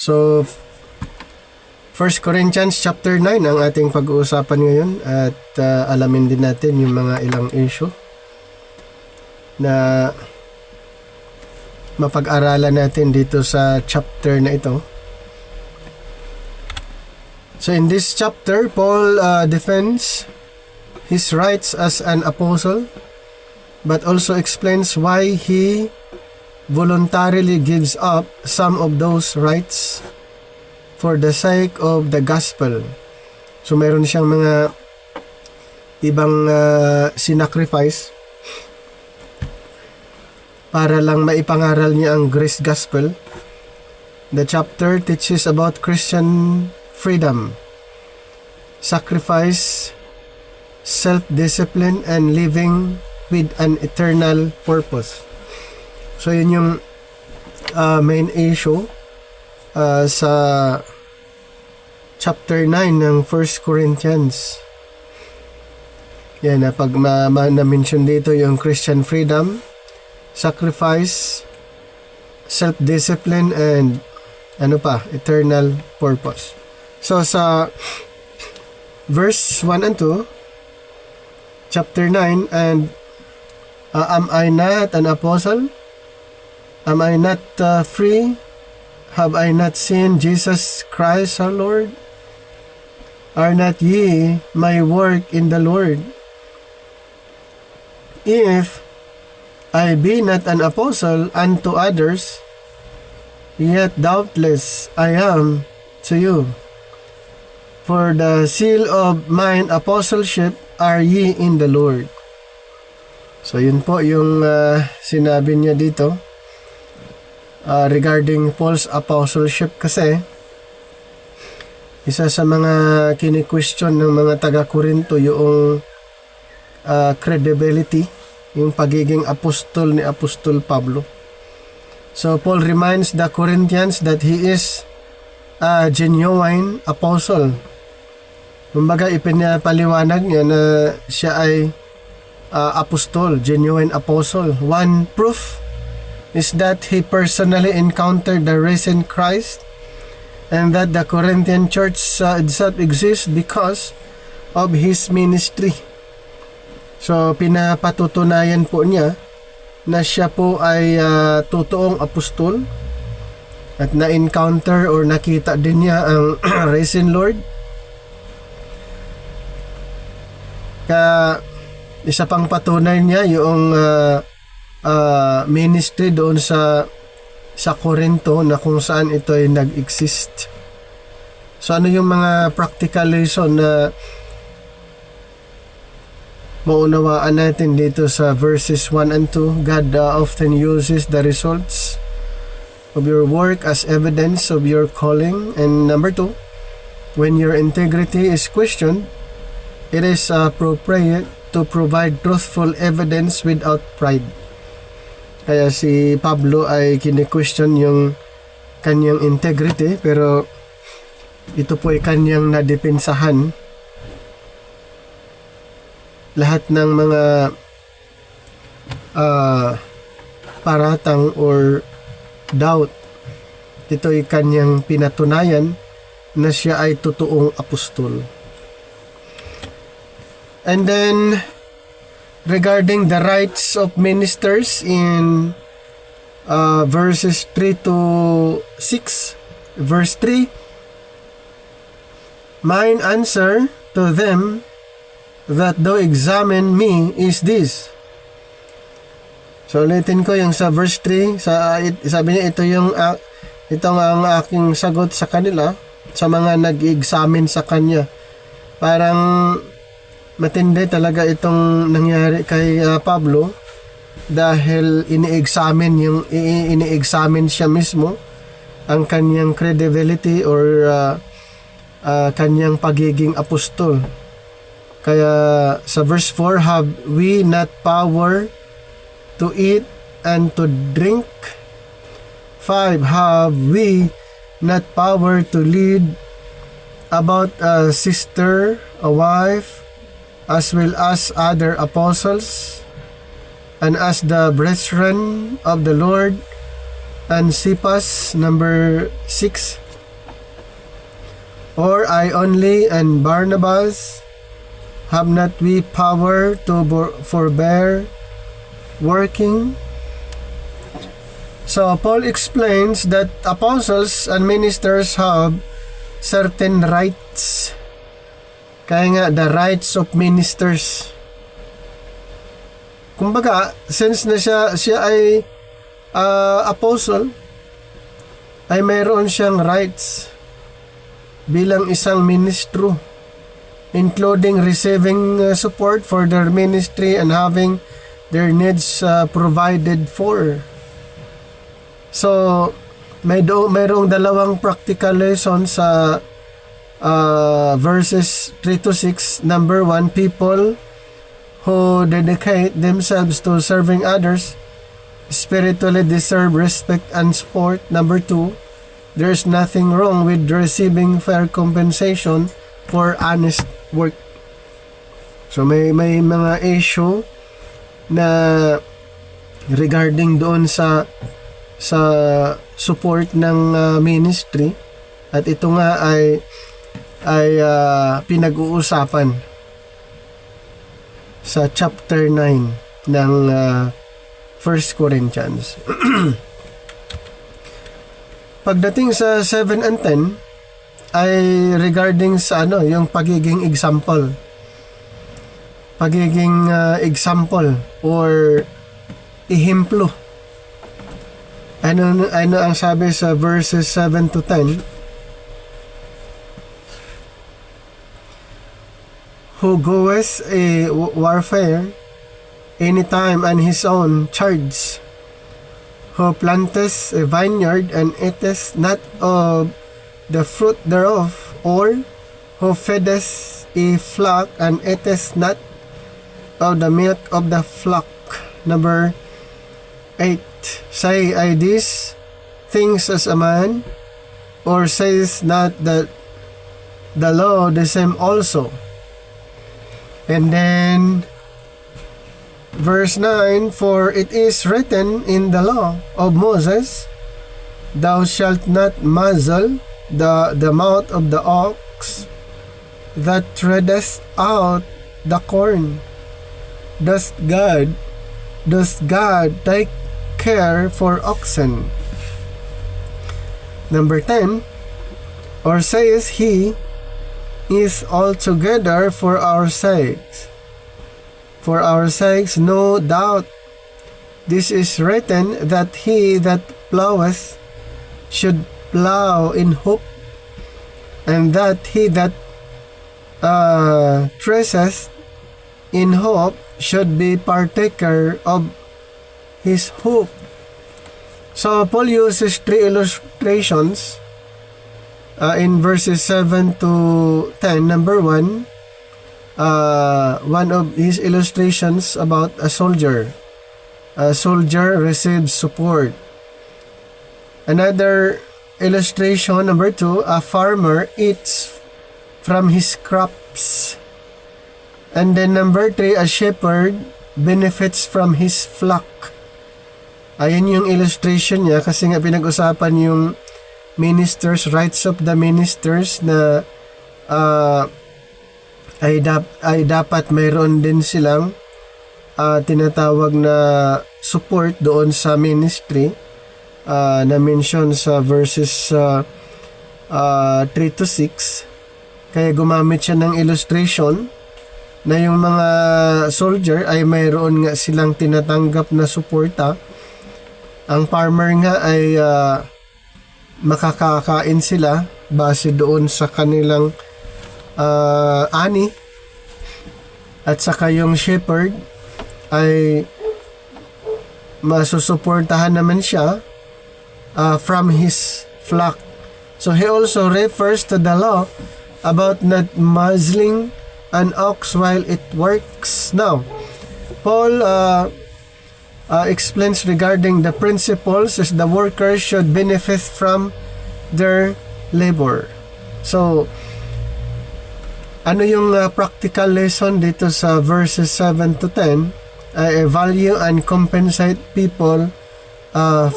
So, 1 Corinthians chapter 9 ang ating pag-uusapan ngayon at alamin din natin yung mga ilang issue na mapag-aralan natin dito sa chapter na ito. So in this chapter, Paul defends his rights as an apostle, but also explains why he voluntarily gives up some of those rights for the sake of the gospel. So meron siyang mga ibang sinacrifice para lang maipangaral niya ang grace gospel. The chapter teaches about Christian freedom, sacrifice, self-discipline, and living with an eternal purpose. So yun yung main issue sa chapter 9 ng 1 Corinthians. Yan, pag na-mention dito yung Christian freedom, sacrifice, self-discipline, and eternal purpose. So sa verse 1 and 2, chapter 9, and am I not an apostle? Am I not free? Have I not seen Jesus Christ our Lord? Are not ye my work in the Lord? If I be not an apostle unto others, yet doubtless I am to you. For the seal of mine apostleship are ye in the Lord. So yun po yung sinabi niya dito. Regarding Paul's apostleship, kasi isa sa mga kini-question ng mga taga-Korinto yung credibility, yung pagiging apostol ni Apostol Pablo. So Paul reminds the Corinthians that he is a genuine apostle. Kumbaga ipinapaliwanag niya na siya ay apostol, genuine apostle. One proof is that he personally encountered the risen Christ, and that the Corinthian church itself exists because of his ministry. So pinapatutunayan po niya na siya po ay totoong apostol at na-encounter or nakita din niya ang risen Lord. Kaya isa pang patunay niya yung ministry doon sa Corinto na kung saan ito ay nag-exist. So ano yung mga practical lesson na maunawaan natin dito sa verses 1 and 2? God often uses the results of your work as evidence of your calling. And number 2, when your integrity is questioned, it is appropriate to provide truthful evidence without pride. Kaya si Pablo ay kini-question yung kanyang integrity, pero ito po ay kanyang nadepensahan. Lahat ng mga paratang or doubt, ito ay kanyang pinatunayan na siya ay totoong apostol. And then regarding the rights of ministers in verses 3 to 6. Verse 3, mine answer to them that do examine me is this. So ulitin ko yung sa verse 3, sabi niya ito ang aking sagot sa kanila, sa mga nag-examine sa kanya. Parang matindi talaga itong nangyari kay Pablo, dahil ini-examine siya mismo ang kanyang credibility or kanyang pagiging apostol. Kaya sa verse 4, have we not power to eat and to drink? 5, have we not power to lead about a sister, a wife, as well as other apostles, and as the brethren of the Lord, and Cephas. Number 6, Or I only and Barnabas? Have not we power to forbear working? So Paul explains that apostles and ministers have certain rights. Kaya nga, the rights of ministers. Kumbaga, since na siya ay apostle, ay mayroon siyang rights bilang isang ministro, including receiving support for their ministry and having their needs provided for. So, mayroong dalawang practical lesson sa verses 3 to 6. Number 1, people who dedicate themselves to serving others spiritually deserve respect and support. Number 2, there's nothing wrong with receiving fair compensation for honest work. So may mga issue na regarding doon sa support ng ministry, at ito nga ay pinag-uusapan sa chapter 9 ng 1 Corinthians. Pagdating sa 7 and 10 ay regarding sa yung pagiging example. Pagiging example or ehemplo. Ano ang sabi sa verses 7 to 10? Who goeth a warfare anytime on his own charge, who planteth a vineyard and eateth not of the fruit thereof, or who feedeth a flock and eateth not of the milk of the flock. Number 8. Say I these things as a man, or says not that the law the same also? And then verse 9, for it is written in the law of Moses, thou shalt not muzzle the mouth of the ox that treadeth out the corn. Does God take care for oxen? Number 10, or says he is altogether for our sakes. For our sakes, no doubt. This is written, that he that ploweth should plow in hope, and that he that thresheth in hope should be partaker of his hope. So Paul uses 3 illustrations in verses 7 to 10. Number 1, one of his illustrations about a soldier. A soldier receives support. Another illustration, number 2, a farmer eats from his crops. And then number 3, a shepherd benefits from his flock. Ayan yung illustration niya, kasi nga pinag-usapan yung ministers, rights of the ministers, na ay dapat mayroon din silang tinatawag na support doon sa ministry, na mention sa verses 3 to 6. Kaya gumamit siya ng illustration na yung mga soldier ay mayroon nga silang tinatanggap na suporta. Ang farmer nga ay makakakain sila base doon sa kanilang ani, at saka yung shepherd ay masusuportahan naman siya from his flock. So he also refers to the law about not muzzling an ox while it works. Now, Paul explains regarding the principles as the workers should benefit from their labor. So, ano yung practical lesson dito sa verses 7 to 10? Value and compensate people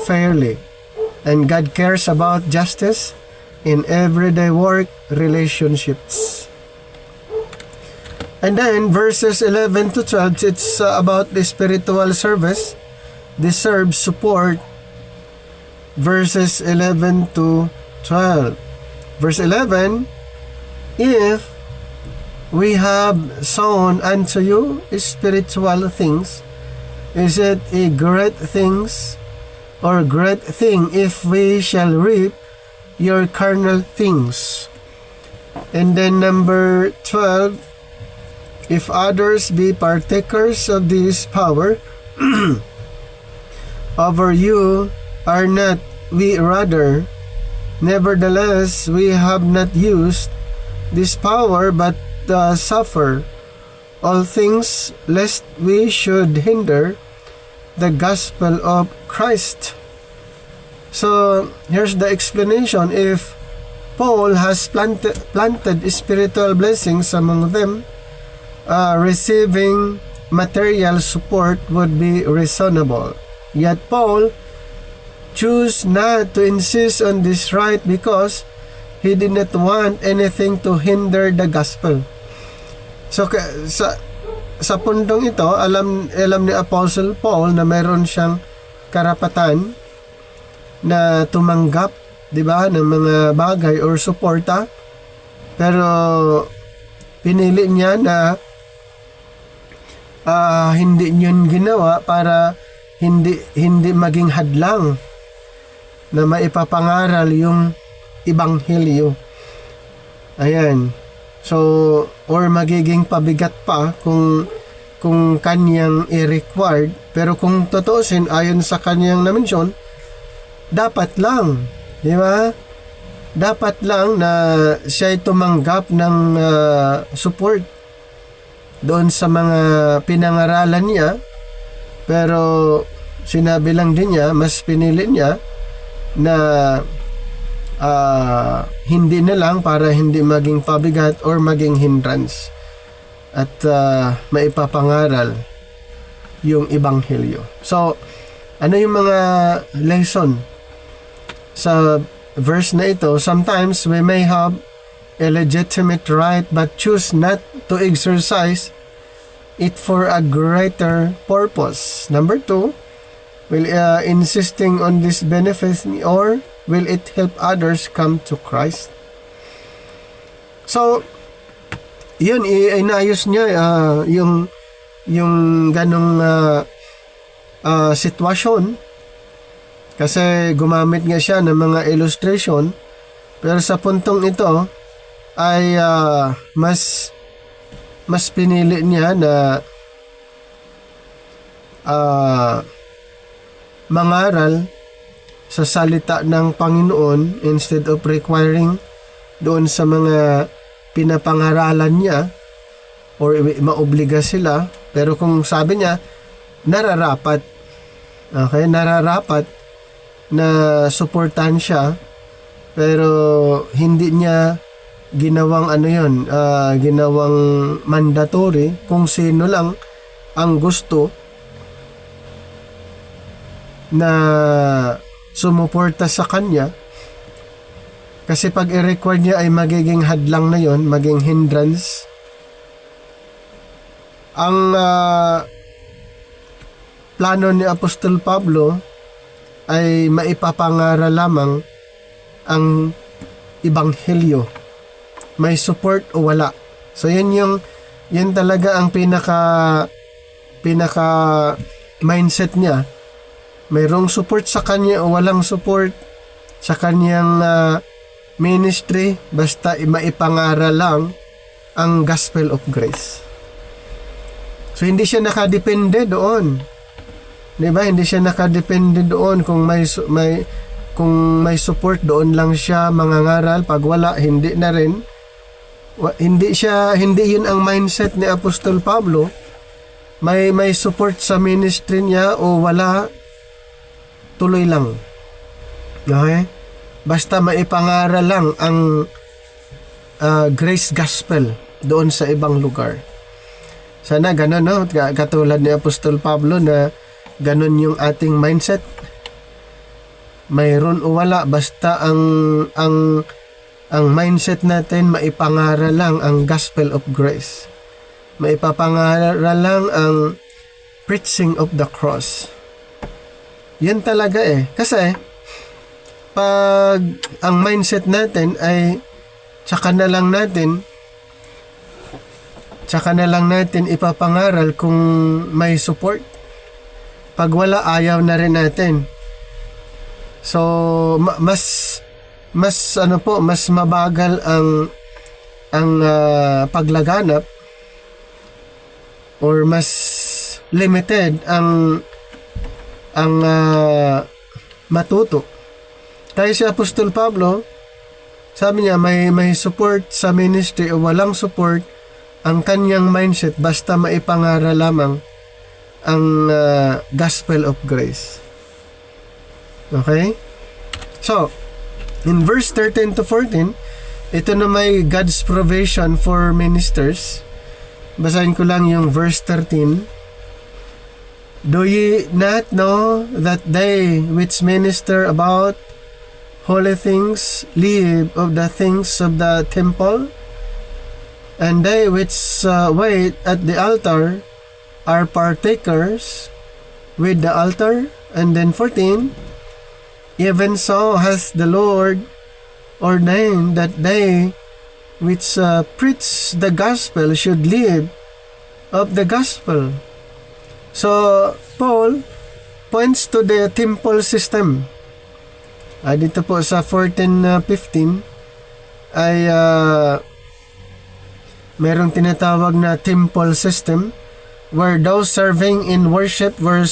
fairly. And God cares about justice in everyday work relationships. And then verses 11 to 12, it's about the spiritual service. Deserves support. Verses 11 to 12. Verse 11, if we have sown unto you spiritual things, is it a great things or great thing if we shall reap your carnal things? And then number 12, if others be partakers of this power over you, are not we rather? Nevertheless, we have not used this power, but suffer all things, lest we should hinder the gospel of Christ. So, here's the explanation. If Paul has planted spiritual blessings among them, receiving material support would be reasonable. Yet Paul chose not to insist on this right because he did not want anything to hinder the gospel. So sa puntong ito, alam ni Apostle Paul na mayroon siyang karapatan na tumanggap, 'di ba, ng mga bagay or suporta, pero pinili niya na hindi niyon ginawa para hindi maging hadlang na maipapangaral yung Ebanghelyo. Ayan. So, or magiging pabigat pa kung kanyang i-required. Pero kung totoosin, ayon sa kanyang na-mention, dapat lang. Di ba? Dapat lang na siya'y tumanggap ng support doon sa mga pinangaralan niya. Pero sinabi lang din niya, mas pinili niya na hindi na lang para hindi maging pabigat or maging hindrance at maipapangaral yung Ebanghelyo. So, ano yung mga lesson sa verse na ito? Sometimes we may have a legitimate right but choose not to exercise it for a greater purpose. Number 2, will insisting on this benefit or will it help others come to Christ? So, yun, inayos niya yung ganong sitwasyon. Kasi gumamit nga siya ng mga illustration. Pero sa puntong ito, ay mas pinili niya na mangaral sa salita ng Panginoon instead of requiring doon sa mga pinapangaralan niya or maobliga sila. Pero kung sabi niya, nararapat na suportahan siya, pero hindi niya ginawang ginawang mandatory kung sino lang ang gusto na sumuporta sa kanya. Kasi pag i-record niya ay magiging hadlang na yon, maging hindrance. Ang plano ni Apostol Pablo ay maipapangaral lamang ang Ebanghelyo. May support o wala. So yan talaga ang pinaka mindset niya. Mayroong support sa kanya o walang support sa kanyang ministry, basta maipangaral lang ang gospel of grace. So hindi siya nakadepende doon. 'Di ba? Hindi siya nakadepende doon kung may support, doon lang siya mangangaral. Pag wala, hindi na rin. Hindi 'yun ang mindset ni Apostol Pablo. May support sa ministry niya o wala, tuloy lang. Okay? Basta maipangaral lang ang grace gospel doon sa ibang lugar. Sana ganun, no? Katulad ni Apostol Pablo na ganun yung ating mindset. Mayroon o wala, basta ang ang mindset natin maipangaral lang ang gospel of grace. Maipapangaral lang ang preaching of the cross. Yan talaga Kasi, pag ang mindset natin ay tsaka na lang natin ipapangaral kung may support. Pag wala, ayaw na rin natin. So, mas mabagal ang paglaganap, or mas limited ang matuto. Kaya si Apostol Pablo, sabi niya, may support sa ministry o walang support, ang kanyang mindset basta maipangaral lamang ang gospel of grace. Okay? So, in verse 13 to 14, ito na may God's provision for ministers. Basahin ko lang yung verse 13. Do ye not know that they which minister about holy things live of the things of the temple? And they which wait at the altar are partakers with the altar. And then 14, even so has the Lord ordained that they which preach the gospel should live of the gospel. So, Paul points to the temple system. Dito po sa 14:15 ay merong tinatawag na temple system where those serving in worship were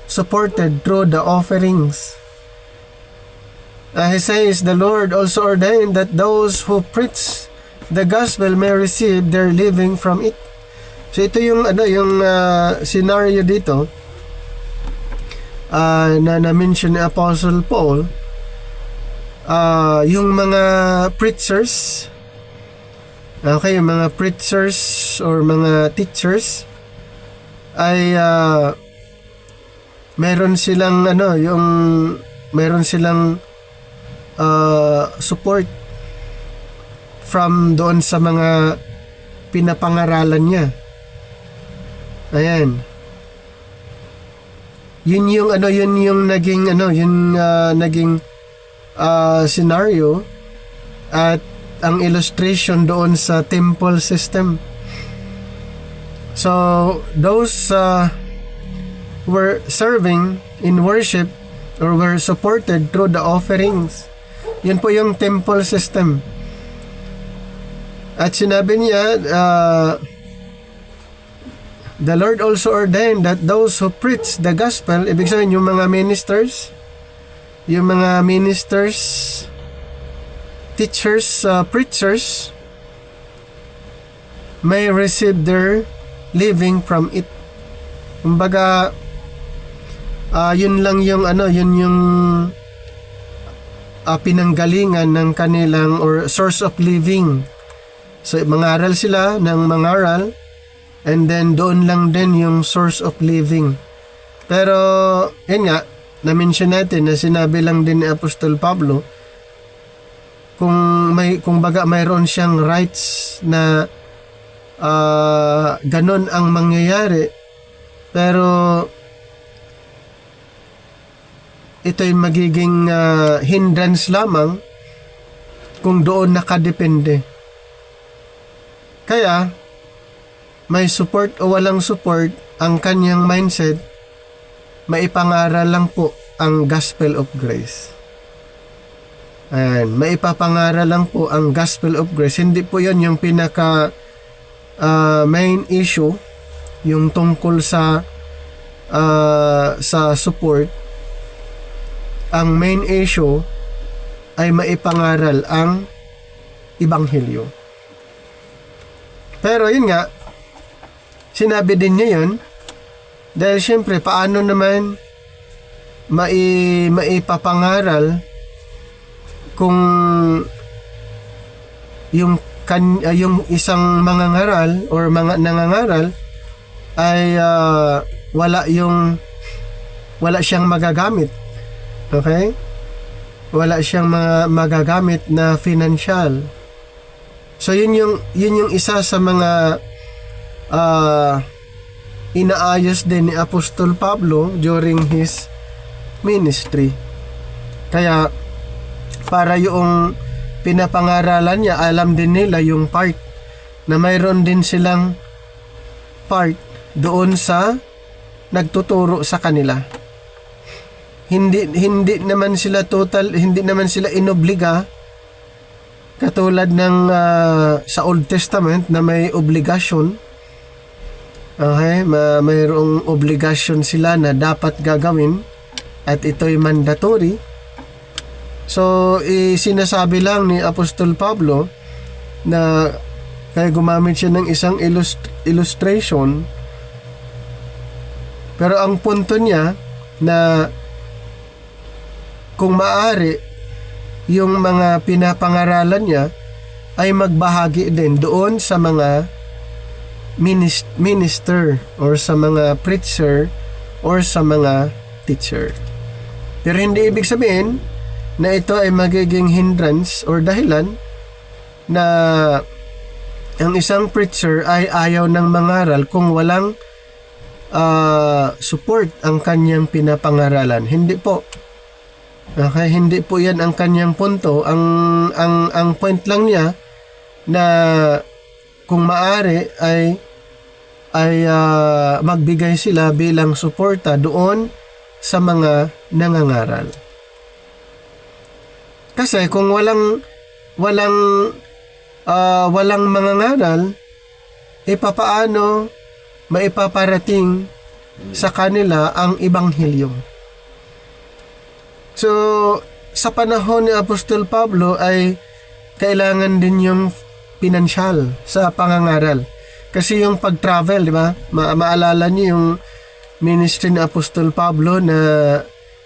supported through the offerings. He says, the Lord also ordained that those who preach the gospel may receive their living from it. So ito yung scenario dito na mention ni Apostle Paul. Yung mga preachers, yung mga preachers or mga teachers ay meron silang support from doon sa mga pinapangaralan niya. Ayan. Yun yung naging scenario at ang illustration doon sa temple system. So those were serving in worship or were supported through the offerings. Yun po yung temple system. At sinabi niya, the Lord also ordained that those who preach the gospel, ibig sabihin yung mga ministers, teachers, preachers, may receive their living from it. Kumbaga, yun lang yung pinanggalingan ng kanilang or source of living. So, mangaral sila ng mangaral, and then doon lang din yung source of living. Pero, yun nga, na-mention natin na sinabi lang din ni Apostol Pablo, kung baga mayroon siyang rights na ganon ang mangyayari, pero ito'y magiging hindrance lamang kung doon nakadepende. Kaya, may support o walang support, ang kanyang mindset, maipangaral lang po ang gospel of grace. Ayan, maipapangaral lang po ang gospel of grace. Hindi po yon yung pinaka main issue, yung tungkol sa support. Ang main issue ay maipangaral ang ebanghelyo. Pero yun nga, sinabi din niya yun dahil syempre paano naman maipapangaral kung yung isang mangangaral or mga nangangaral ay wala siyang magagamit. Okay? wala siyang mga magagamit na financial. So yun yung isa sa mga inaayos din ni Apostol Pablo during his ministry. Kaya para yung pinapangaralan niya, alam din nila yung part na mayroon din silang part doon sa nagtuturo sa kanila. Hindi naman sila inobliga katulad ng sa Old Testament na may obligasyon. Okay, mayroong obligasyon sila na dapat gagawin at ito'y mandatory. So, sinasabi lang ni Apostol Pablo na kaya gumamit siya ng isang illustration. Pero ang punto niya na kung maaari, yung mga pinapangaralan niya ay magbahagi din doon sa mga minister or sa mga preacher or sa mga teacher. Pero hindi ibig sabihin na ito ay magiging hindrance or dahilan na ang isang preacher ay ayaw ng mangaral kung walang support ang kanyang pinapangaralan. Hindi po. Okay, hindi po 'yan ang kanyang punto. Ang point lang niya na kung maaari ay magbigay sila bilang suporta doon sa mga nangangaral. Kasi kung walang mangangaral, papaano maipaparating sa kanila ang ebanghelyo? So, sa panahon ni Apostol Pablo ay kailangan din yung pinansyal sa pangangaral. Kasi yung pag-travel, di ba? Maalala niyo yung ministry ni Apostol Pablo na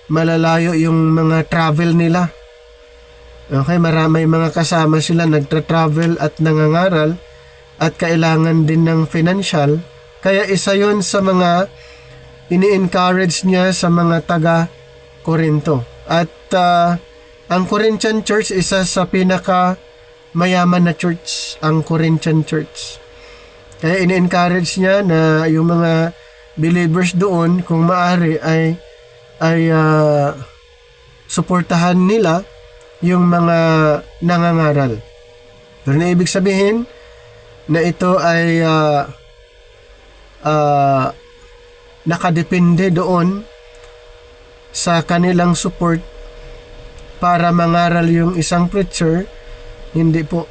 malalayo yung mga travel nila. Okay, may mga kasama sila nagtra-travel at nangangaral at kailangan din ng financial. Kaya isa yon sa mga ini-encourage niya sa mga taga-Korinto. At ang Corinthian Church, isa sa pinaka mayaman na church, ang Corinthian Church. Kaya ini-encourage niya na yung mga believers doon, kung maaari, ay suportahan nila yung mga nangangaral. Pero na ibig sabihin na ito ay nakadepende doon sa kanilang support para mangaral yung isang preacher. Hindi po.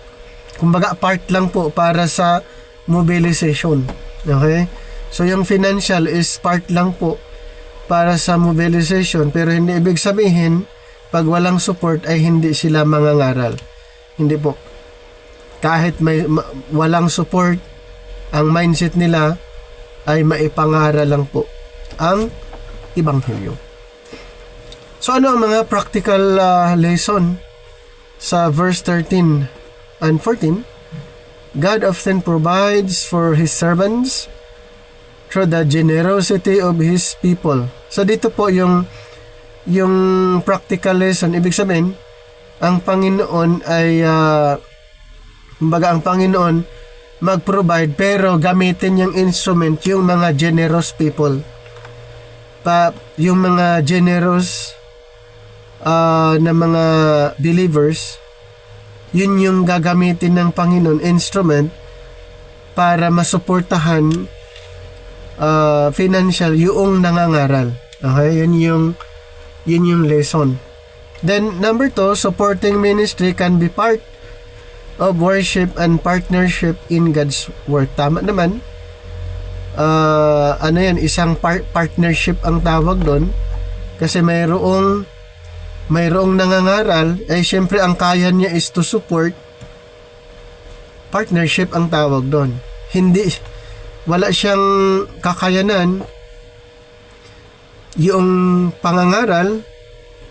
Kumbaga part lang po para sa mobilization. Okay? So yung financial is part lang po para sa mobilization, pero hindi ibig sabihin pag walang support ay hindi sila mangangaral. Hindi po. Kahit walang support, ang mindset nila ay maipangaral lang po ang ebanghelyo. So ano ang mga practical lesson sa verse 13 and 14? God often provides for His servants through the generosity of His people. So dito po yung practical lesson. Ibig sabihin, ang Panginoon ay ang Panginoon mag-provide pero gamitin yung instrument yung mga generous people. Yung mga generous na mga believers, yun yung gagamitin ng Panginoon instrument para masuportahan financial yung nangangaral. Okay, yun yung lesson. Then number 2, supporting ministry can be part of worship and partnership in God's work. Tama naman. Isang partnership ang tawag doon, kasi mayroong nangangaral, syempre ang kaya niya is to support. Partnership ang tawag doon. Wala siyang kakayanan yung pangangaral,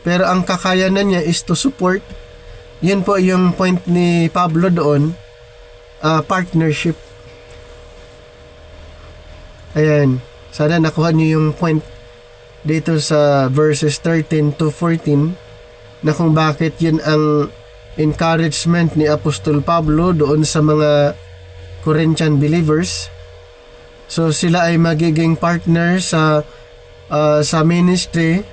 pero ang kakayanan niya is to support. Yun po yung point ni Pablo doon, partnership. Ayan, sana nakuha niyo yung point dito sa verses 13 to 14 na kung bakit yun ang encouragement ni Apostol Pablo doon sa mga Corinthian believers. So sila ay magiging partner sa ministry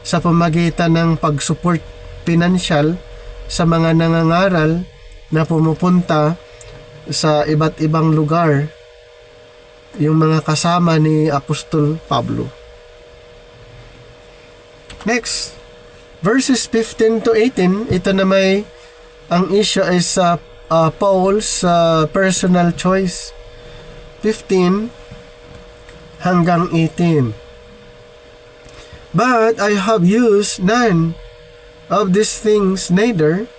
sa pamagitan ng pag-support financial sa mga nangangaral na pumupunta sa iba't ibang lugar, yung mga kasama ni Apostol Pablo. Next, verses 15 to 18, ito na ang issue is Paul's personal choice. 15 hanggang 18. But I have used none of these things, neither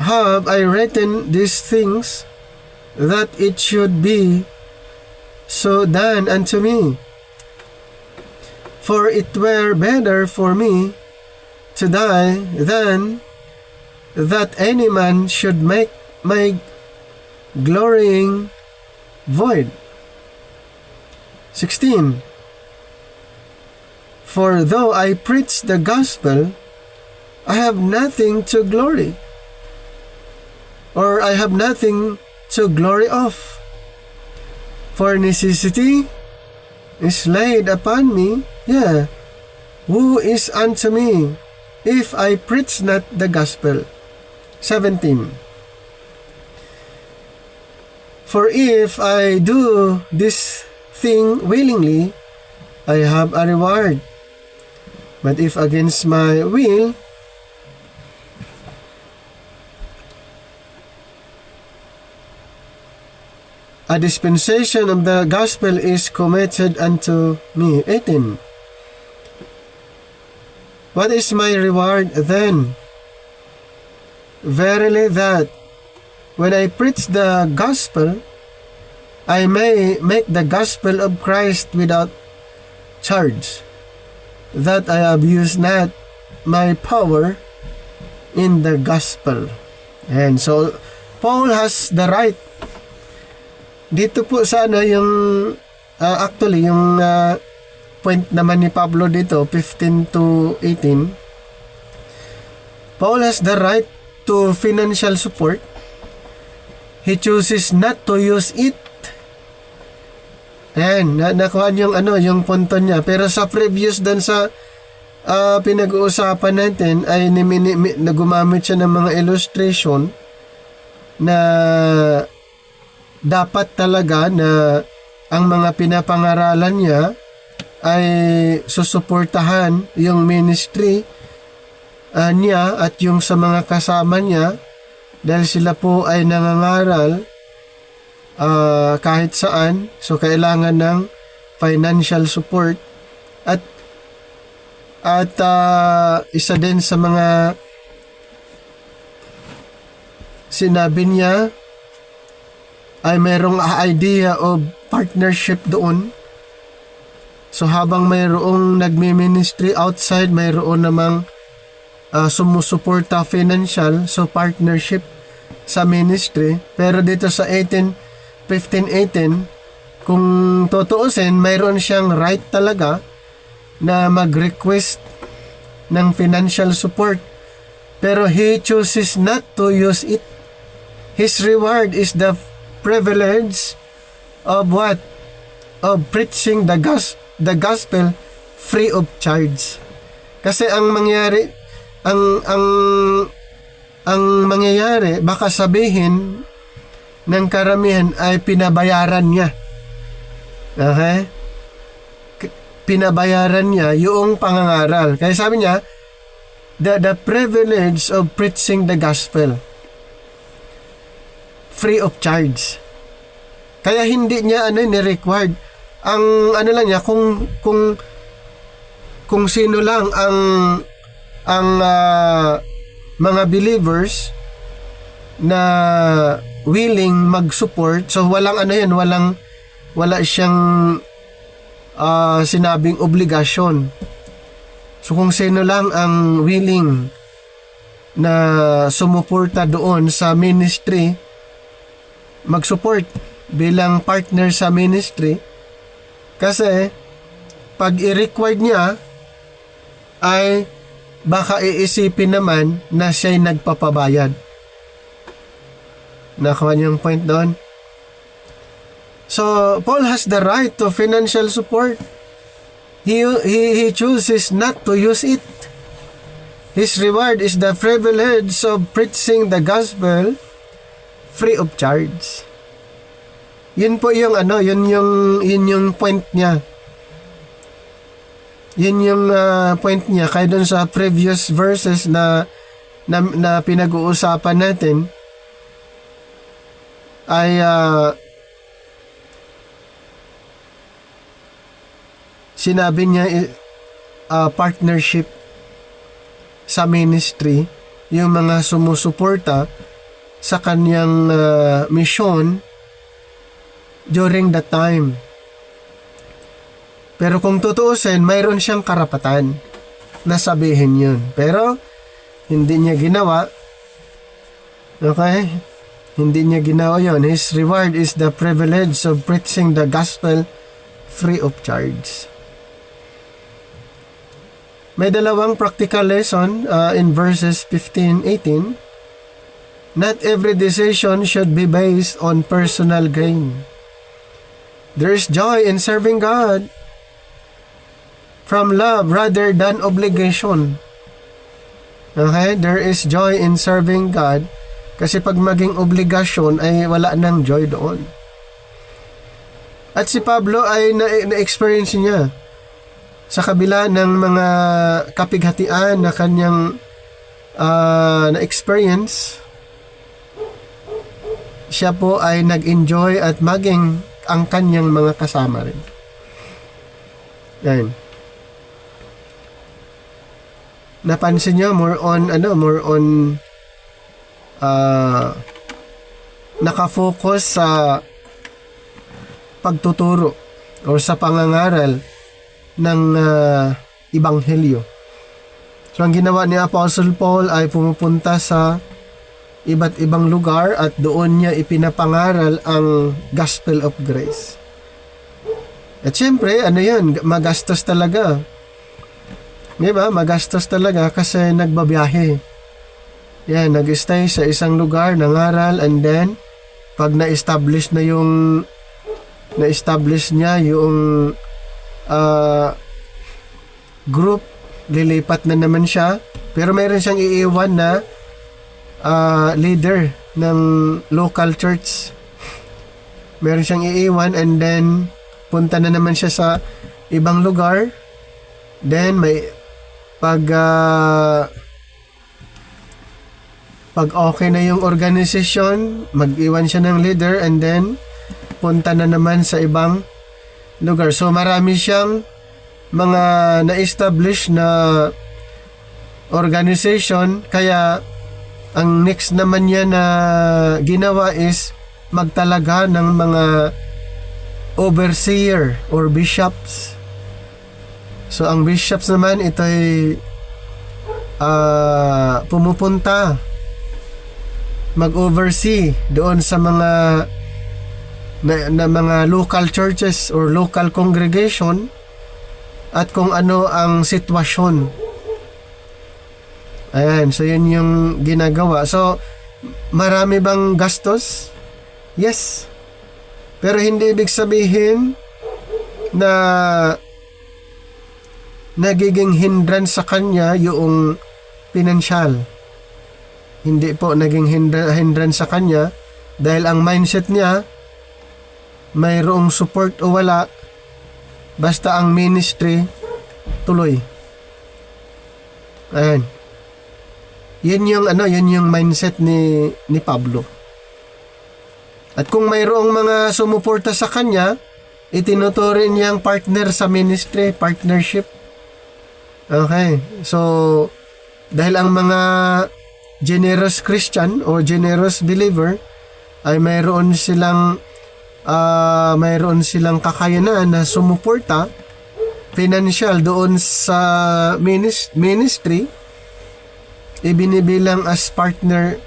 have I written these things, that it should be so done unto me. For it were better for me to die than that any man should make my glorying void. 16. For though I preach the gospel, I have nothing to glory, or I have nothing to glory of. For necessity is laid upon me, yeah, who is unto me, if I preach not the gospel. 17. For if I do this thing willingly, I have a reward. But if against my will, a dispensation of the gospel is committed unto me. 18. What is my reward then? Verily that, when I preach the gospel, I may make the gospel of Christ without charge, that I abuse not my power in the gospel. And so, Paul has the right. Dito po sana yung actually yung point naman ni Pablo dito, 15 to 18. Paul has the right to financial support. He chooses not to use it. Ayan, nakuhaan yung yung punto niya. Pero sa previous dun sa pinag-uusapan natin ay gumamit siya ng mga illustration na dapat talaga na ang mga pinapangaralan niya ay susuportahan yung ministry niya at yung sa mga kasama niya, dahil sila po ay nangangaral kahit saan. So kailangan ng financial support at isa din sa mga sinabi niya ay mayroong idea of partnership doon. So habang mayroong nagmi-ministry outside, mayroon namang sumusuporta financial, so partnership sa ministry. Pero dito sa 15-18, kung tutuusin, mayroon siyang right talaga na mag-request ng financial support. Pero he chooses not to use it. His reward is the privilege of what? Of preaching the gospel free of charge. Kasi ang mangyari, ang mangyayari, baka sabihin ng karamihan ay pinabayaran niya. Okay? Pinabayaran niya yung pangangaral. Kaya sabi niya, the privilege of preaching the gospel free of charge. Kaya hindi niya ni-required. Ang lang niya, kung sino lang ang mga believers na willing mag-support. So walang wala siyang sinabing obligasyon. So kung sino lang ang willing na sumuporta doon sa ministry, mag-support bilang partner sa ministry. Kasi pag i-required niya ay baka iisipin naman na siya'y nagpapabayad. Nakuha niyo yung point doon? So, Paul has the right to financial support. He chooses not to use it. His reward is the privilege of preaching the gospel free of charge. Yun po yung yun yung point niya. Yun yung point niya kaya dun sa previous verses na pinag-uusapan natin ay sinabi niya partnership sa ministry, yung mga sumusuporta sa kanyang mission during that time. Pero kung tutuusin, mayroon siyang karapatan na sabihin yun. Pero, hindi niya ginawa. Okay? Hindi niya ginawa yun. His reward is the privilege of preaching the gospel free of charge. May dalawang practical lesson in verses 15-18. Not every decision should be based on personal gain. There is joy in serving God from love rather than obligation. Okay? There is joy in serving God kasi pag maging obligasyon ay wala nang joy doon. At si Pablo ay na-experience niya sa kabila ng mga kapighatian na kanyang na-experience. Siya po ay nag-enjoy at maging ang kanyang mga kasama rin. Yan. Napansin niyo more on nakafocus sa pagtuturo o sa pangangaral ng ebanghelyo. So ang ginawa ni Apostle Paul ay pumupunta sa iba't ibang lugar at doon niya ipinapangaral ang gospel of grace. At syempre, magastos talaga. Diba? Magastos talaga kasi nagbabiyahe. Yan, nag-stay sa isang lugar, nangaral, and then, pag na-establish niya yung group, lilipat na naman siya. Pero mayroon siyang iiwan na leader ng local church. Meron siyang iiwan and then punta na naman siya sa ibang lugar. Then pag okay na yung organisasyon, mag-iwan siya ng leader and then punta na naman sa ibang lugar. So marami siyang mga na-establish na organization, kaya ang next naman niya na ginawa is magtalaga ng mga overseer or bishops. So ang bishops naman ito ay pumupunta mag-oversee doon sa mga mga local churches or local congregation at kung ano ang sitwasyon. Ayan, so yun yung ginagawa. So marami bang gastos? Yes. Pero hindi ibig sabihin na nagiging hindrance sa kanya yung pinansyal. Hindi po naging hindrance sa kanya dahil ang mindset niya mayroong support o wala, basta ang ministry tuloy. Ayan. Yun yung mindset ni Pablo. At kung mayroong mga sumuporta sa kanya, itinuturing niyang partner sa ministry, partnership. Okay. So, dahil ang mga generous Christian o generous believer ay mayroon silang kakayanan na sumuporta financial doon sa ministry, ibinibilang as partner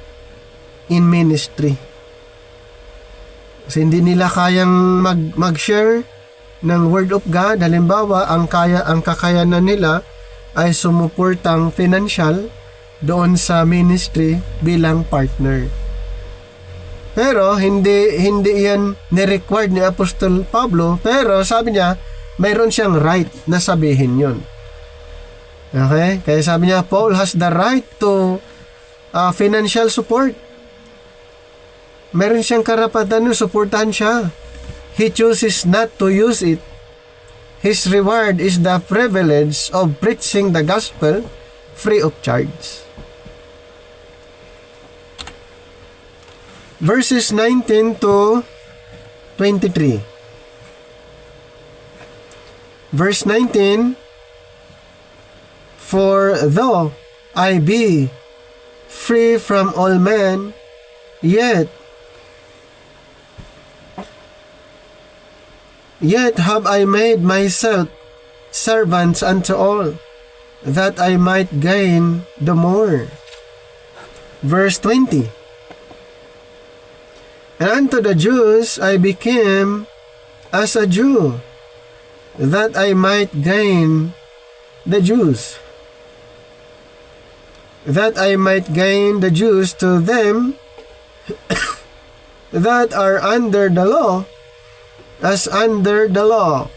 in ministry. Kasi hindi nila kayang mag-share ng word of God. Halimbawa, ang kakayanan nila ay sumuportang financial doon sa ministry bilang partner. Pero hindi yan ni-required ni Apostol Pablo, pero sabi niya mayroon siyang right na sabihin yun. Okay? Kaya sabi niya, Paul has the right to financial support. Meron siyang karapatan na suportahan siya. He chooses not to use it. His reward is the privilege of preaching the gospel free of charge. Verses 19 to 23. Verse 19, for though I be free from all men, yet have I made myself servants unto all, that I might gain the more. Verse 20, and unto the Jews I became as a Jew, that I might gain the Jews. That I might gain the Jews to them that are under the law, as under the law,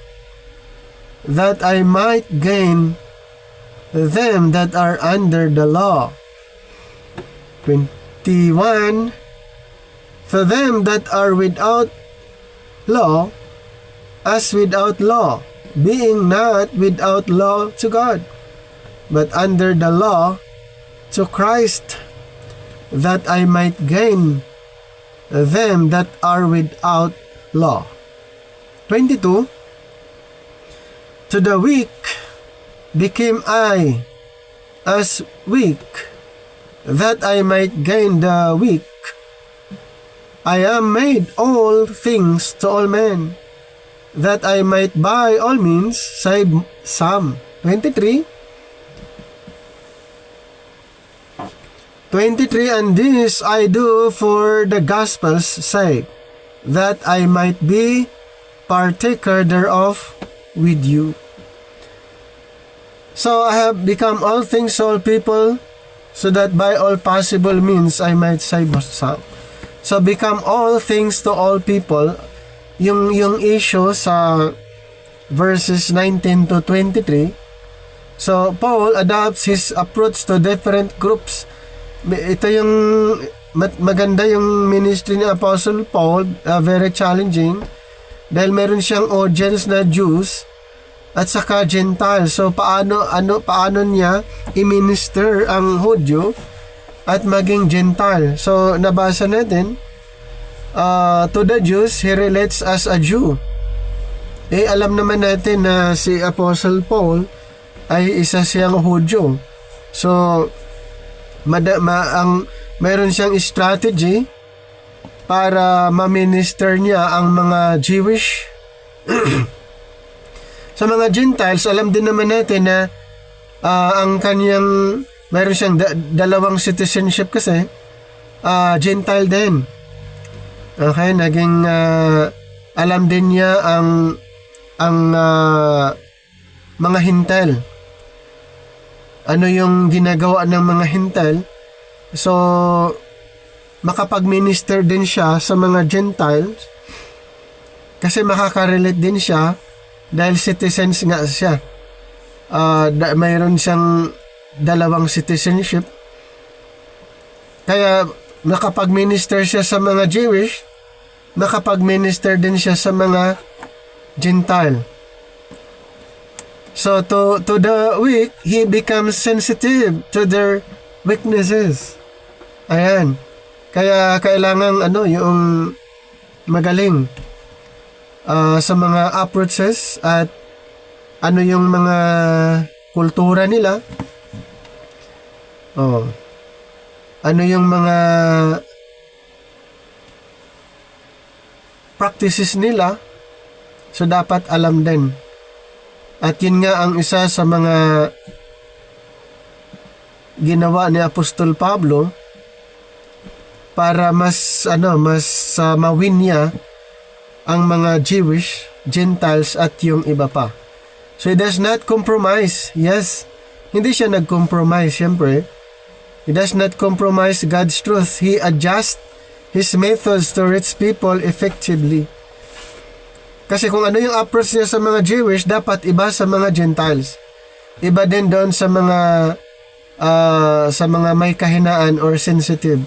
that I might gain them that are under the law. 21, to them that are without law, as without law, being not without law to God, but under the law to Christ, that I might gain them that are without law. 22, to the weak became I as weak, that I might gain the weak. I am made all things to all men, that I might by all means save some. 23, and this I do for the gospel's sake, that I might be partaker thereof with you. So I have become all things to all people, so that by all possible means I might save some. So become all things to all people, yung issue sa verses 19 to 23. So Paul adopts his approach to different groups. Ito yung maganda yung ministry ni Apostle Paul, very challenging, dahil meron siyang audience na Jews at saka Gentile. So paano niya i-minister ang Hudyo at maging Gentile? So nabasa natin, to the Jews he relates as a Jew. Alam naman natin na si Apostle Paul ay isa siyang Hudyo. So meron siyang strategy para ma-minister niya ang mga Jewish. Sa mga Gentiles, alam din naman natin na ang kanyang meron siyang dalawang citizenship kasi Gentile din. Okay, naging alam din niya ang mga Hintel. Ano yung ginagawa ng mga Hintel? So makapag-minister din siya sa mga Gentiles kasi makaka-relate din siya dahil citizens nga siya. Mayroon siyang dalawang citizenship. Kaya nakapag-minister siya sa mga Jewish, nakapag-minister din siya sa mga Gentile. So to the weak, he becomes sensitive to their weaknesses. Ayan. Kaya kailangan yung magaling sa mga approaches at yung mga kultura nila. Yung mga practices nila. So dapat alam din. At yun nga ang isa sa mga ginawa ni Apostol Pablo para mas mawin niya ang mga Jewish, Gentiles at yung iba pa. So he does not compromise. Yes, hindi siya nag-compromise, syempre. He does not compromise God's truth. He adjusts his methods to reach people effectively. Kasi kung ano yung approach niya sa mga Jewish, dapat iba sa mga Gentiles. Iba din doon sa mga may kahinaan or sensitive.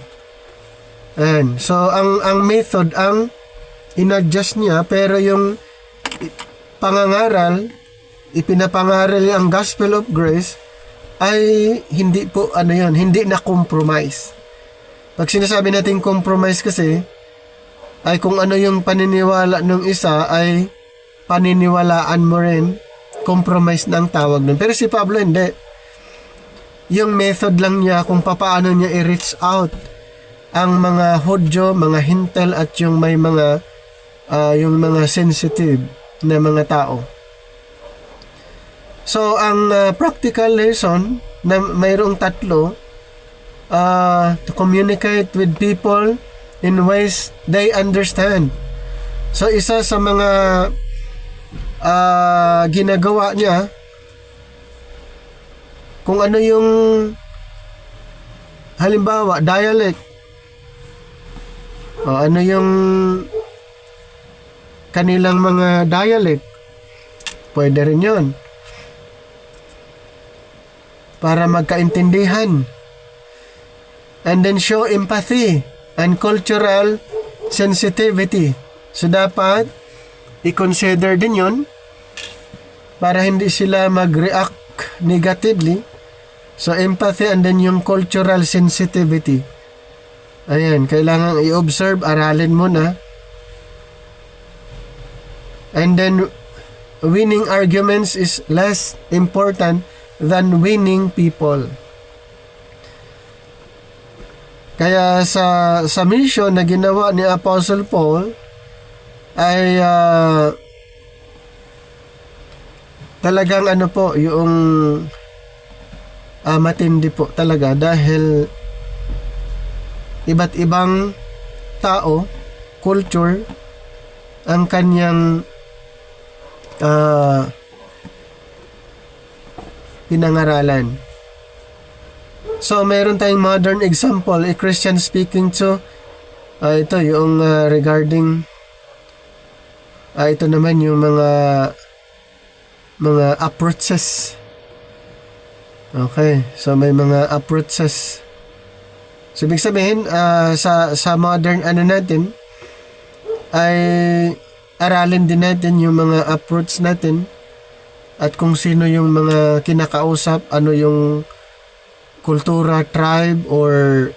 And so ang method ang inadjust niya, pero yung pangangaral, ipinapangaral niya ang gospel of grace ay hindi po hindi na compromise. Pag sinasabi natin compromise kasi ay kung ano yung paniniwala ng isa ay paniniwalaan mo rin, compromise na ang tawag nun. Pero si Pablo hindi. Yung method lang niya kung paano niya i-reach out ang mga Hudyo, mga Hintel at yung may mga yung mga sensitive na mga tao. So ang practical lesson na mayroong tatlo, to communicate with people in ways they understand. So isa sa mga ginagawa niya, kung ano yung halimbawa dialect, o ano yung kanilang mga dialect, pwede rin yun para magkaintindihan. And then show empathy and cultural sensitivity. So dapat i-consider din yun para hindi sila mag-react negatively. So empathy and then yung cultural sensitivity. Ayan, kailangan i-observe, aralin mo na. And then winning arguments is less important than winning people. Kaya sa mission na ginawa ni Apostle Paul ay talagang yung matindi po talaga, dahil iba't ibang tao, culture ang kanyang pinangaralan. So, meron tayong modern example, a Christian speaking to, ito yung regarding, ito naman yung mga approaches. Okay, so may mga approaches. So, ibig sabihin, sa modern natin, ay aralin din natin yung mga approach natin at kung sino yung mga kinakausap, ano yung kultura, tribe, or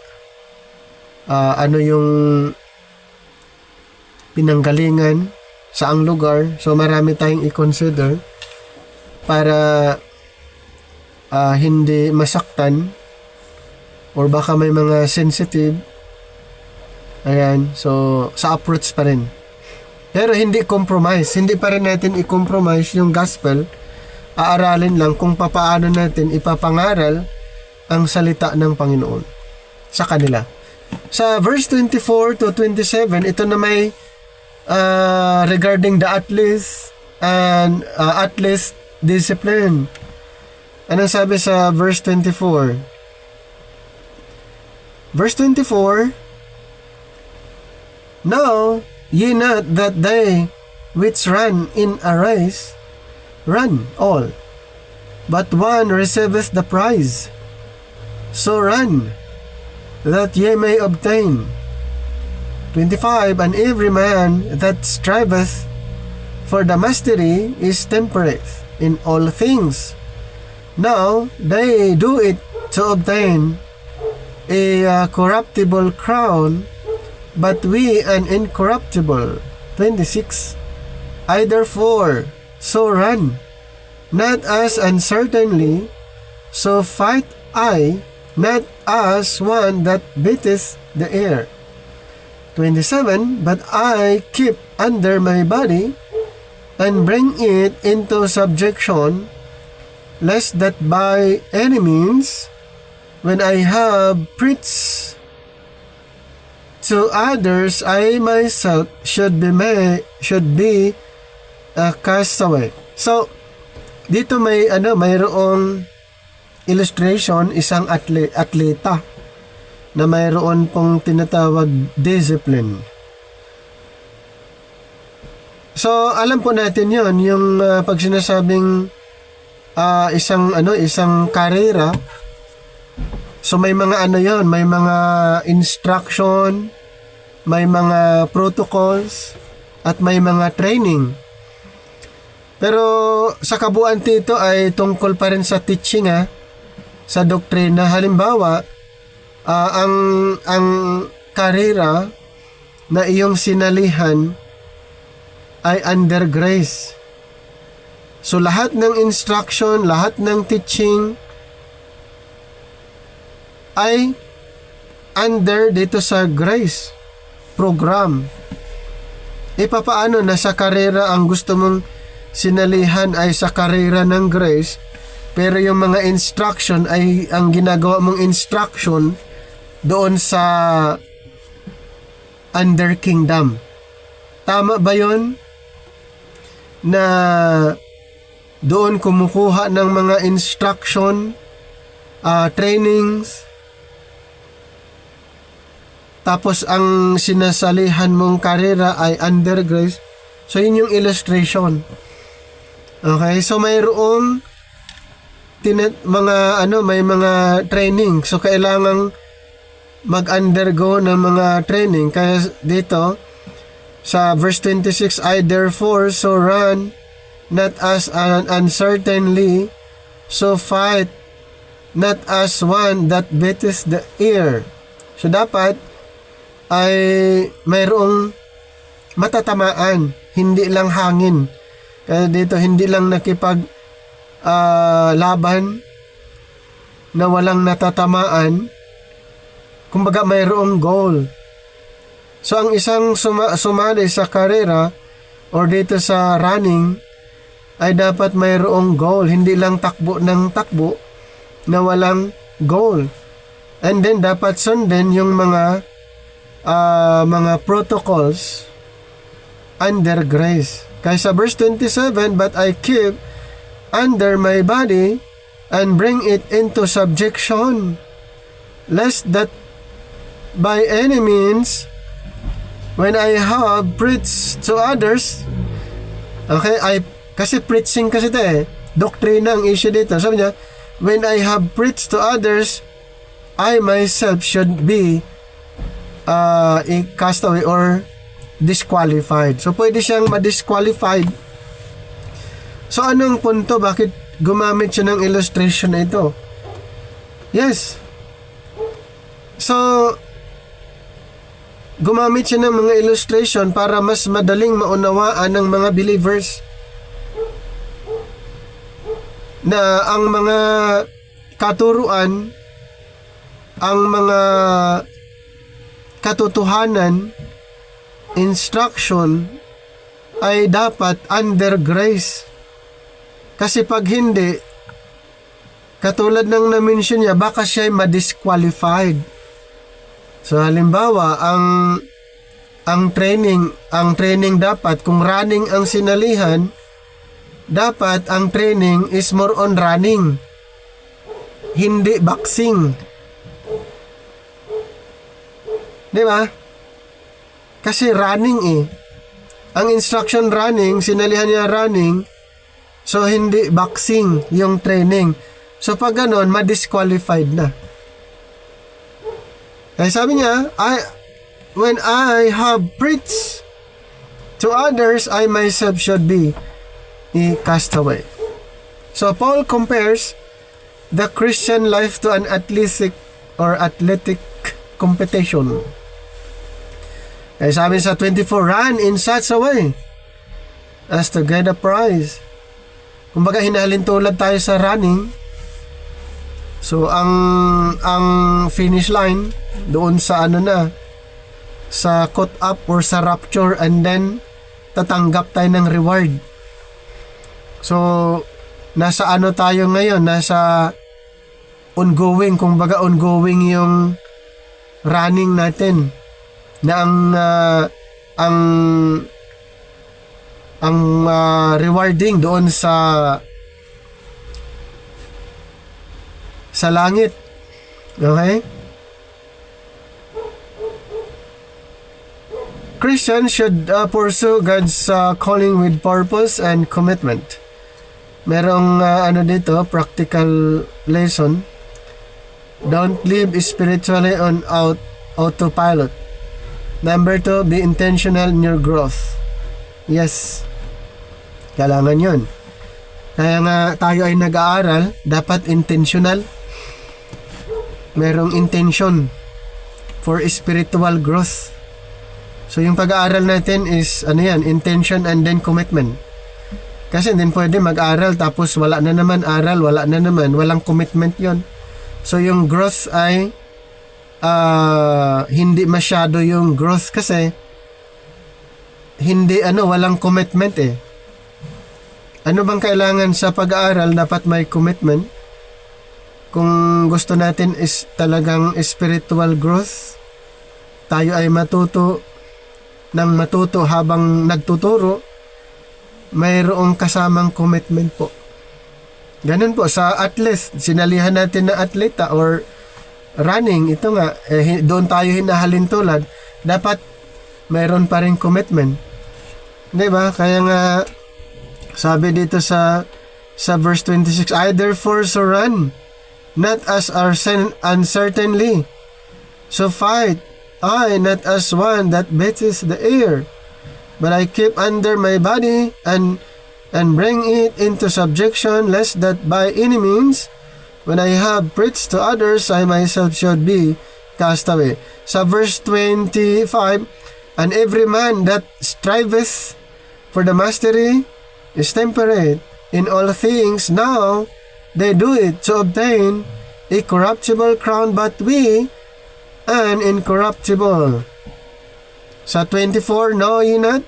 ano yung pinanggalingan, saang lugar. So marami tayong i-consider para hindi masaktan or baka may mga sensitive. Ayan, so sa approach pa rin. Pero hindi compromise. Hindi pa rin natin i-compromise yung gospel. Aaralin lang kung papaano natin ipapangaral ang salita ng Panginoon sa kanila. Sa verse 24 to 27, ito na may regarding the athlete and athlete discipline. Anong sabi sa verse 24? Verse 24, "Now ye not that they which run in a race run all, but one receiveth the prize. So run, that ye may obtain." 25, "And every man that striveth for the mastery is temperate in all things. Now they do it to obtain a corruptible crown, but we an incorruptible." 26, "I therefore so run, not as uncertainly, so fight I, not as one that beateth the air." 27, "But I keep under my body, and bring it into subjection, lest that by any means, when I have preached to others, I myself should be cast away." So dito mayroong illustration, isang atleta na mayroon pong tinatawag discipline. So, alam po natin yon yung pag sinasabing isang karera. So, may mga may mga instruction, may mga protocols, at may mga training. Pero sa kabuuan dito ay tungkol pa rin sa teaching, sa doktrina. Halimbawa, ang karera na iyong sinalihan ay under grace. So lahat ng instruction, lahat ng teaching ay under dito sa grace program. Papaano na sa karera ang gusto mong sinalihan ay sa karera ng grace, pero yung mga instruction ay ang ginagawa mong instruction doon sa under kingdom. Tama ba yon? Na doon kumukuha ng mga instruction, trainings, tapos ang sinasalihan mong karera ay under grace. So yun yung illustration. Okay, so mayroong may mga training. So kailangang mag-undergo ng mga training. Kaya dito sa verse 26, I therefore so run not as uncertainly, so fight not as one that beateth the air. So dapat ay mayroong matatamaan, hindi lang hangin. Kaya dito hindi lang nakipag laban na walang natatamaan. Kumbaga mayroong goal. So ang isang sumali sa karera or dito sa running ay dapat mayroong goal, hindi lang takbo ng takbo na walang goal. And then dapat sundin yung mga protocols under grace. Kaya sa verse 27, but I keep under my body and bring it into subjection, lest that by any means, when I have preached to others, kasi preaching kasi ito doktrina ang issue dito. Sabi niya, when I have preached to others, I myself should be a castaway or disqualified. So, pwede siyang ma-disqualified. So, anong punto? Bakit gumamit siya ng illustration na ito? Yes. So, gumamit siya ng mga illustration para mas madaling maunawaan ng mga believers na ang mga katuruan, ang mga katotohanan, instruction ay dapat under grace. Kasi pag hindi, katulad ng na-mention niya, baka siya ay ma-disqualified. So halimbawa, ang training dapat, kung running ang sinalihan, dapat ang training is more on running, hindi boxing. Di ba? Kasi running Ang instruction running, sinalihan niya running, so hindi boxing yung training. So pag ganon, ma-disqualified na. Kaya sabi niya, when I have preached to others, I myself should be a castaway. So Paul compares the Christian life to an athletic competition. Kaya sabi sa 24, run in such a way as to get a prize. Kumbaga hinahalin tulad tayo sa running. So ang finish line doon sa sa caught up or sa rapture, and then tatanggap tayo ng reward. So nasa tayo ngayon, nasa ongoing, kumbaga ongoing yung running natin, na ang rewarding doon sa sa langit. Okay? Christians should pursue God's calling with purpose and commitment. Merong dito, practical lesson. Don't live spiritually on autopilot. Number 2, be intentional in your growth. Yes. Kailangan yun. Kaya nga tayo ay nag-aaral, dapat intentional. Merong intention for spiritual growth. So yung pag-aaral natin is intention and then commitment. Kasi hindi pwede mag-aral tapos wala na naman aral, wala na naman, walang commitment yon. So yung growth ay hindi masyado yung growth kasi hindi walang commitment eh. Ano bang kailangan sa pag-aaral? Dapat may commitment. Kung gusto natin is talagang spiritual growth, tayo ay matuto habang nagtuturo, mayroong kasamang commitment po. Ganun po sa athlete, sinalihan natin na atleta or running, ito nga, doon tayo hinahalin tulad, dapat mayroon pa rin commitment. Diba? Kaya nga, sabi dito sa verse 26, I therefore so run, not as are uncertainly, so fight, I not as one that beats the air, but I keep under my body and bring it into subjection, lest that by any means, when I have preached to others, I myself should be cast away. Sa verse 25, and every man that striveth for the mastery is temperate in all things. Now they do it to obtain a corruptible crown, but we an incorruptible. Sa 24, know ye not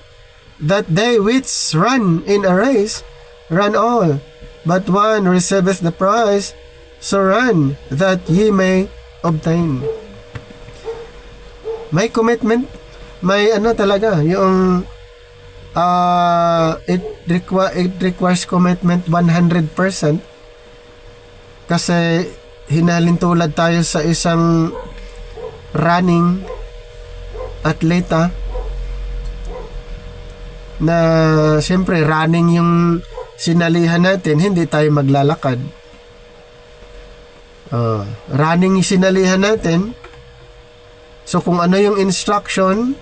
that they which run in a race run all, but one receiveth the prize, so run that ye may obtain. May commitment, may talaga, yung it requires commitment 100%, kasi hinalintulad tayo sa isang running atleta na siyempre running yung sinalihan natin, hindi tayo maglalakad. Running yung sinalihan natin, so kung ano yung instruction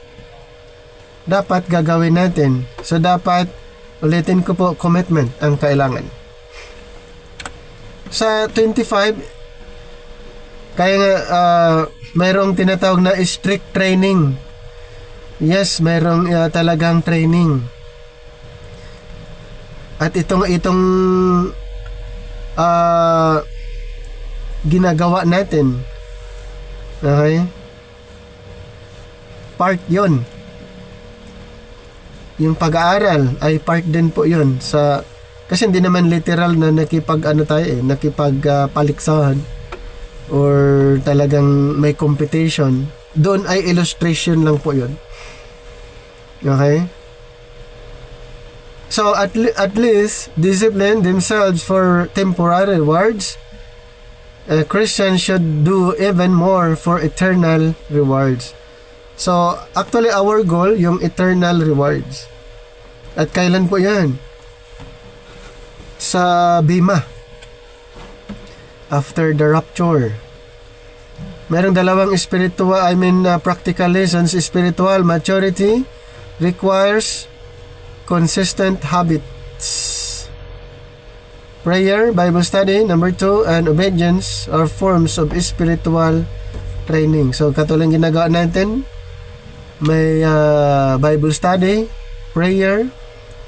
dapat gagawin natin. So dapat, ulitin ko po, commitment ang kailangan. Sa 25, kaya nga mayroong tinatawag na strict training. Yes, mayroong talagang training. At itong ginagawa natin. Okay? Part 'yon. Yung pag-aaral ay part din po 'yon sa, kasi hindi naman literal na nakipagpaliksahan or talagang may competition. Doon ay illustration lang po 'yon. Okay? So at least discipline themselves for temporary rewards. Christians should do even more for eternal rewards. So actually our goal yung eternal rewards. At kailan po 'yan? Sa Bima. After the rapture. Merong dalawang practical lessons. Spiritual maturity requires consistent habits. Prayer, Bible study, number 2, and obedience are forms of spiritual training. So, katulad ginagawa natin, may Bible study, prayer,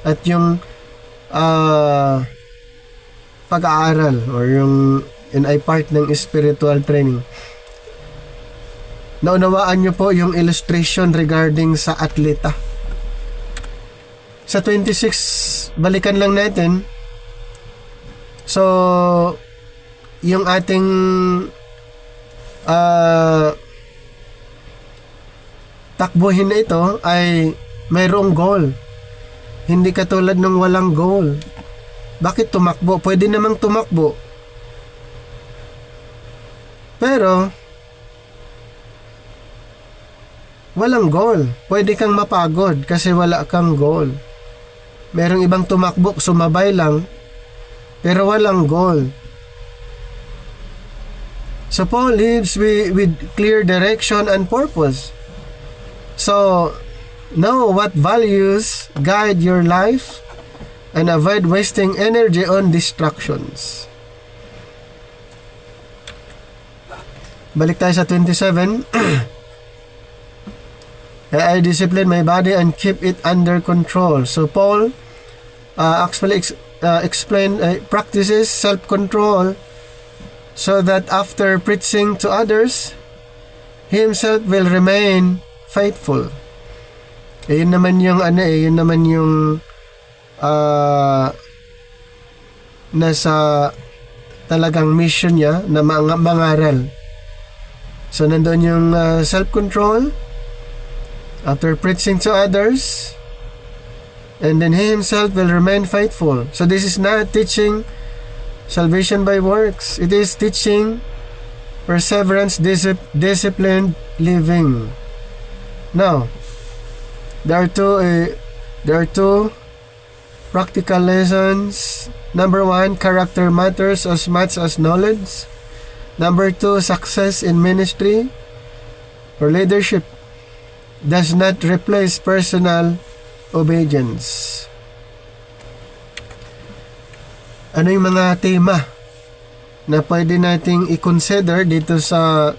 at yung pag-aaral or yung ay part ng spiritual training. Naunawaan nyo po yung illustration regarding sa atleta. Sa 26, balikan lang natin. So, yung ating takbuhin na ito ay mayroong goal. Hindi katulad ng walang goal. Bakit tumakbo? Pwede namang tumakbo. Pero, walang goal. Pwede kang mapagod kasi wala kang goal. Merong ibang tumakbo, sumabay lang, pero walang goal. So Paul lives with clear direction and purpose. So, know what values guide your life and avoid wasting energy on distractions. Balik tayo sa 27. I discipline my body and keep it under control. So Paul actually practices self-control so that after preaching to others, he himself will remain faithful. Yun naman yung yun naman yung nasa talagang mission niya na mangaral. So nandoon yung self-control after preaching to others, and then he himself will remain faithful. So this is not teaching salvation by works. It is teaching perseverance, disciplined living. Now, there are two practical lessons. Number 1, character matters as much as knowledge. Number 2, success in ministry or leadership does not replace personal obedience. Ano yung mga tema na pwede nating i-consider dito sa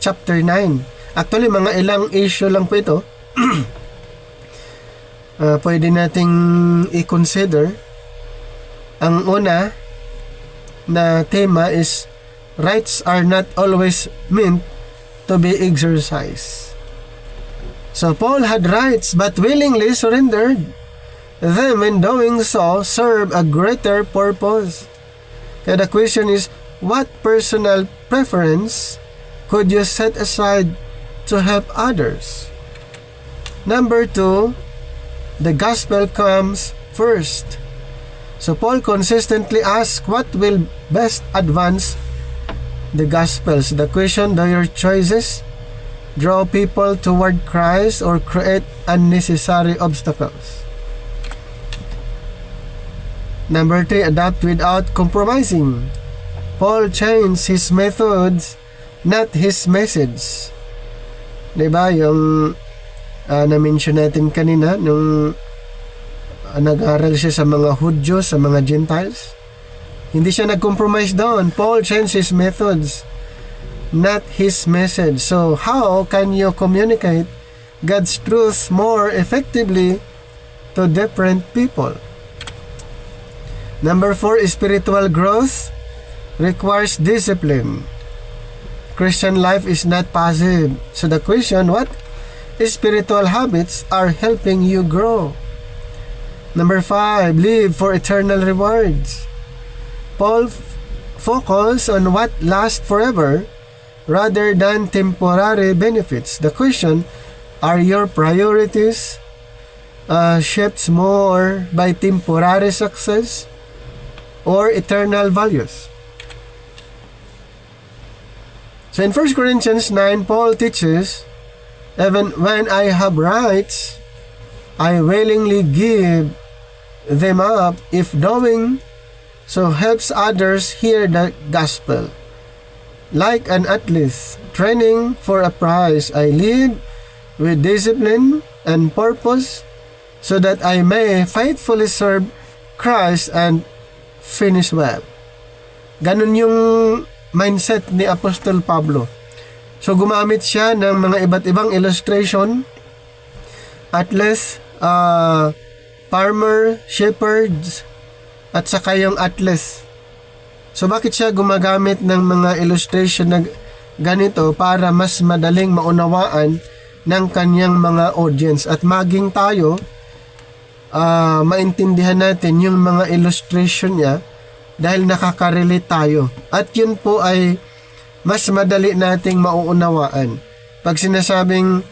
chapter 9? Actually, mga ilang issue lang po ito. Pwede nating i-consider. Ang una na tema is rights are not always meant to be exercised. So Paul had rights but willingly surrendered them, in doing so serve a greater purpose. Kaya the question is, what personal preference could you set aside to help others? Number 2, the gospel comes first. So Paul consistently asks what will best advance the gospels. The question, do your choices draw people toward Christ or create unnecessary obstacles? Number 3, adapt without compromising. Paul changed his methods, not his message. Diba? Yung na-mention natin kanina, nung nag-aral siya sa mga Hudyo, sa mga Gentiles. Hindi siya nag-compromise doon. Paul changed his methods, not his message. So, how can you communicate God's truth more effectively to different people? Number 4, spiritual growth requires discipline. Christian life is not passive. So the question, what spiritual habits are helping you grow? Number 5, live for eternal rewards. Paul focus on what lasts forever rather than temporary benefits. The question, are your priorities shaped more by temporary success or eternal values? So in 1 Corinthians 9, Paul teaches, even when I have rights, I willingly give them up if doing so helps others hear the gospel. Like an athlete training for a prize, I live with discipline and purpose so that I may faithfully serve Christ and finish well. Ganun yung mindset ni Apostol Pablo. So gumamit siya ng mga iba't ibang illustration, athlete, farmer, shepherds, at saka yung athlete. So bakit siya gumagamit ng mga illustration na ganito? Para mas madaling maunawaan ng kanyang mga audience at maging tayo maintindihan natin yung mga illustration niya dahil nakaka-relate tayo. At yun po ay mas madali nating mauunawaan. Pag sinasabing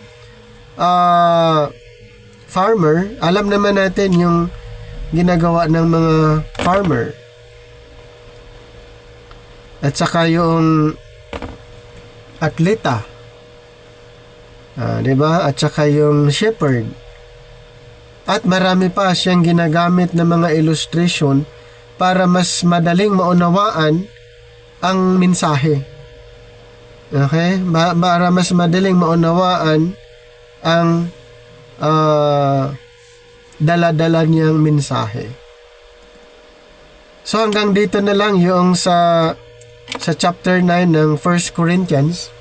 farmer, alam naman natin yung ginagawa ng mga farmer. At saka yung atleta. 'Di ba? At saka yung shepherd. At marami pa siyang ginagamit na mga illustration para mas madaling maunawaan ang mensahe. Okay? Para mas madaling maunawaan ang dala-dala niyang mensahe. So hanggang dito na lang yung sa chapter 9 ng 1 Corinthians.